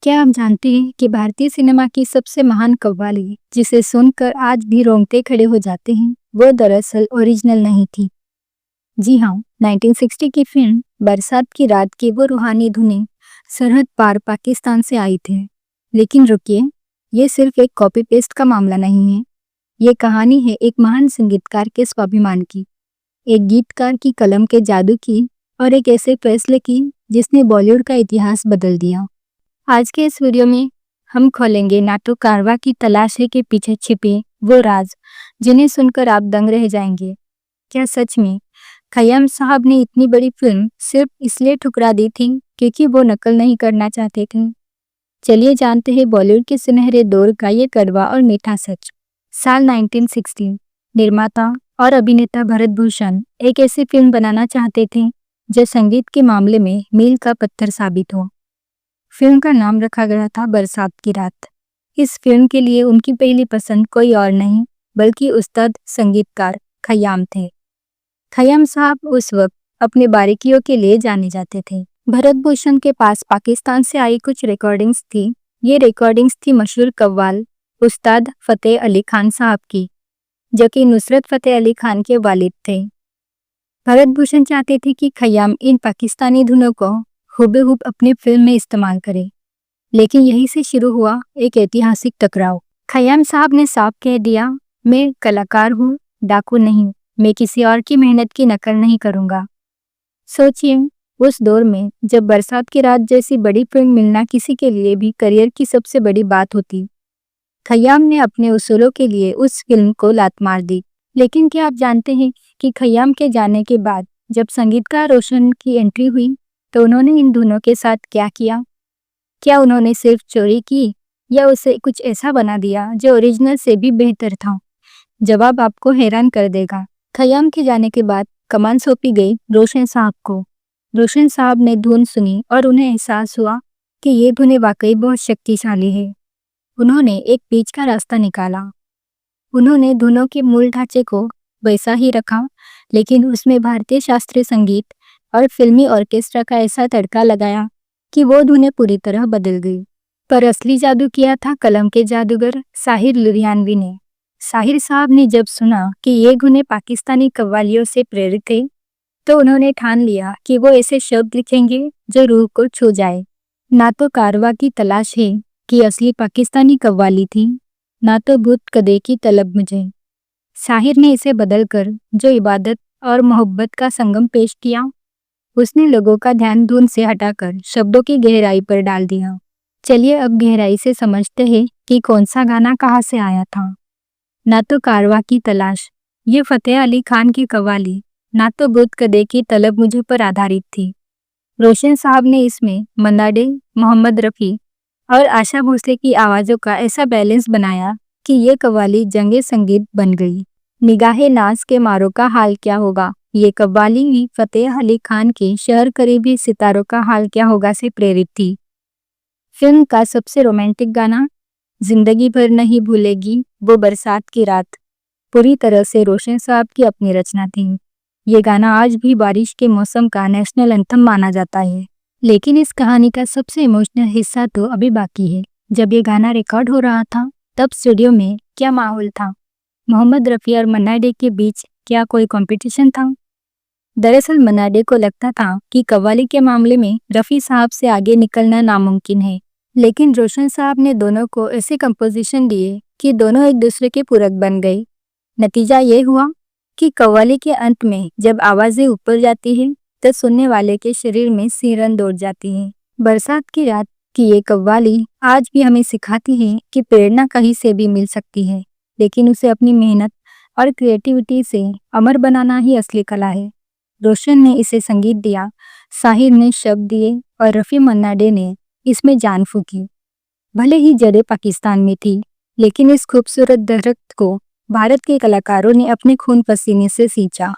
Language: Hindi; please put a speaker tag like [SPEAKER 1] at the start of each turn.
[SPEAKER 1] क्या आप जानते हैं कि भारतीय सिनेमा की सबसे महान कव्वाली, जिसे सुनकर आज भी रोंगटे खड़े हो जाते हैं, वो दरअसल ओरिजिनल नहीं थी। जी हाँ, 1960 की फिल्म बरसात की रात की वो रूहानी धुनें सरहद पार पाकिस्तान से आई थे। लेकिन रुकिए, ये सिर्फ एक कॉपी पेस्ट का मामला नहीं है। ये कहानी है एक महान संगीतकार के स्वाभिमान की, एक गीतकार की कलम के जादू की और एक ऐसे फैसले की जिसने बॉलीवुड का इतिहास बदल दिया। आज के इस वीडियो में हम खोलेंगे नाटो कारवा की तलाश है के पीछे छिपे वो राज जिन्हें सुनकर आप दंग रह जाएंगे। क्या सच में खय्याम साहब ने इतनी बड़ी फिल्म सिर्फ इसलिए ठुकरा दी थी क्योंकि वो नकल नहीं करना चाहते थे? चलिए जानते हैं बॉलीवुड के सुनहरे दौर का ये कड़वा और मीठा सच। साल 1960। निर्माता और अभिनेता भरत भूषण एक ऐसी फिल्म बनाना चाहते थे जो संगीत के मामले में मील का पत्थर साबित हो। फिल्म का नाम रखा गया था बरसात की रात। इस फिल्म के लिए उनकी पहली पसंद कोई और नहीं बल्कि उस्ताद संगीतकार खय्याम थे। खय्याम साहब उस वक्त अपने बारीकियों के लिए जाने जाते थे। भरत भूषण के पास पाकिस्तान से आई कुछ रिकॉर्डिंग्स थी। ये रिकॉर्डिंग्स थी मशहूर कव्वाल उस्ताद फतेह अली खान साहब की, जो कि नुसरत फतेह अली खान के वालिद थे। भरत भूषण चाहते थे कि खय्याम इन पाकिस्तानी धुनों को हुबेहूब अपनी फिल्म में इस्तेमाल करे, लेकिन यहीं से शुरू हुआ एक ऐतिहासिक टकराव। खय्याम साहब ने साफ कह दिया, मैं कलाकार हूँ, डाकू नहीं। मैं किसी और की मेहनत की नकल नहीं करूँगा। सोचिए, उस दौर में जब बरसात की रात जैसी बड़ी फिल्म मिलना किसी के लिए भी करियर की सबसे बड़ी बात होती, खय्याम ने अपने उसूलों के लिए उस फिल्म को लात मार दी। लेकिन क्या आप जानते हैं कि खय्याम के जाने के बाद जब संगीतकार रोशन की एंट्री हुई तो उन्होंने इन धुनों के साथ क्या किया? क्या उन्होंने सिर्फ चोरी की या उसे कुछ ऐसा बना दिया जो ओरिजिनल से भी बेहतर था? जवाब आपको हैरान कर देगा। खय्याम के जाने के बाद कमान सौंपी गई रोशन साहब को। रोशन साहब ने धुन सुनी और उन्हें एहसास हुआ कि ये धुनें वाकई बहुत शक्तिशाली है। उन्होंने एक बीच का रास्ता निकाला। उन्होंने धुनों के मूल ढांचे को वैसा ही रखा, लेकिन उसमें भारतीय शास्त्रीय संगीत और फिल्मी ऑर्केस्ट्रा का ऐसा तड़का लगाया कि वो धुनें पूरी तरह बदल गई। पर असली जादू किया था कलम के जादूगर साहिर लुधियानवी ने। साहिर साहब ने जब सुना कि ये धुनें पाकिस्तानी कव्वालियों से प्रेरित थे, तो उन्होंने ठान लिया कि वो ऐसे शब्द लिखेंगे जो रूह को छू जाए। ना तो कारवा की तलाश है कि असली पाकिस्तानी कव्वाली थी, ना तो भूत कदे की तलब मुझे। साहिर ने इसे बदलकर जो इबादत और मोहब्बत का संगम पेश किया, उसने लोगों का ध्यान धुन से हटाकर शब्दों की गहराई पर डाल दिया। चलिए अब गहराई से समझते हैं कि कौन सा गाना कहाँ से आया था। ना तो कारवा की तलाश, ये फतेह अली खान की कव्वाली ना तो भूत कदे की तलब मुझे पर आधारित थी। रोशन साहब ने इसमें मन्ना डे, मोहम्मद रफ़ी और आशा भोसले की आवाज़ों का ऐसा बैलेंस बनाया कि ये कव्वाली जंगे संगीत बन गई। निगाहे नाज के मारों का हाल क्या होगा, ये कव्वाली भी फतेह अली खान के शहर करीबी सितारों का हाल क्या होगा से प्रेरित थी। फिल्म का सबसे रोमांटिक गाना जिंदगी भर नहीं भूलेगी वो बरसात की रात पूरी तरह से रोशन साहब की अपनी रचना थी। ये गाना आज भी बारिश के मौसम का नेशनल एंथम माना जाता है। लेकिन इस कहानी का सबसे इमोशनल हिस्सा तो अभी बाकी है। जब ये गाना रिकॉर्ड हो रहा था तब स्टूडियो में क्या माहौल था? मोहम्मद रफ़ी और मन्ना डे के बीच क्या कोई कंपटीशन था? दरअसल मन्ना डे को लगता था कि कव्वाली के मामले में रफ़ी साहब से आगे निकलना नामुमकिन है, लेकिन रोशन साहब ने दोनों को ऐसे कंपोजिशन दिए कि दोनों एक दूसरे के पूरक बन गए। नतीजा ये हुआ कि कव्वाली के अंत में जब आवाज़ें ऊपर जाती हैं तो सुनने वाले के शरीर में सिहरन दौड़ जाती है। बरसात की रात की ये कव्वाली आज भी हमें सिखाती है कि प्रेरणा कहीं से भी मिल सकती है, लेकिन उसे अपनी मेहनत और क्रिएटिविटी से अमर बनाना ही असली कला है। रोशन ने इसे संगीत दिया, साहिर ने शब्द दिए और रफ़ी मन्ना डे ने इसमें जान फूंकी। भले ही जड़ें पाकिस्तान में थी, लेकिन इस खूबसूरत दरख्त को भारत के कलाकारों ने अपने खून पसीने से सींचा।